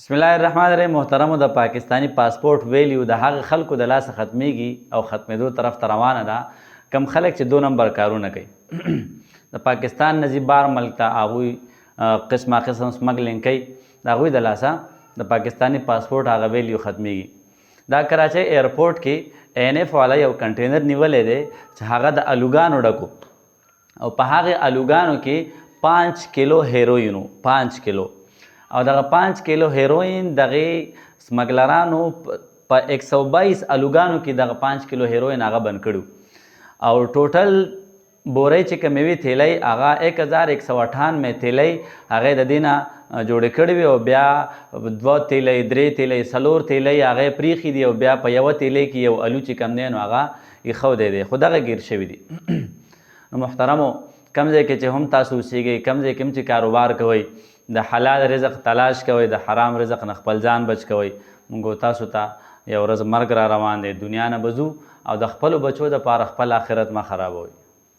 بسم الله الرحمن الرحیم. محترمو، د پاکستانی پاسپورت ویلیو د هغه خلکو د لاسه ختمیږي او ختمېدو طرف ته روانه ده. کم خلک چې 2 نمبر کارونه کوي د پاکستان نه ځي بار ملک ته، هغوی قسمه قسم سمګلینګ کوي، د هغوی د لاسه د پاکستانی پاسپورت هغه ویلیو ختمیږي. دا کراچۍ ایرپورټ کې NF والا یو کنټینر نیولی دی چې هغه د الوګانو ډکو، او په هغې الوګانو کې 5 کیلو هیروینو، 5 کیلو، او دغه 5 کیلو هیروین دغه سمګلرانو په 122 الوګانو کې دغه 5 کیلو هیروین هغه بند کړو، او ټوټل بورۍ چې کومې وي تیلی هغه 1198 تیلی هغې د دې نه جوړې کړې وي، او بیا 2 تیلی 3 تیلی 4 تیلی هغې پریښي دي، او بیا په یوه تیلی کې یو الو چې کوم دی نو هغه ایښودی دی، خو دغه ګیر شوي دي. نو محترمو، کم ځای کې چې هم تاسو اوسیږئ، کم ځای کې هم چې کاروبار کوئ، د حلال رزق تلاش کوئ، د حرام رزق نه خپل ځان بچ کوئ. موږ تاسو ته یو ورځ مرګ را روان دی، دنیا نه به ځو، او د خپلو بچو دپاره خپل آخرت مه خرابوئ.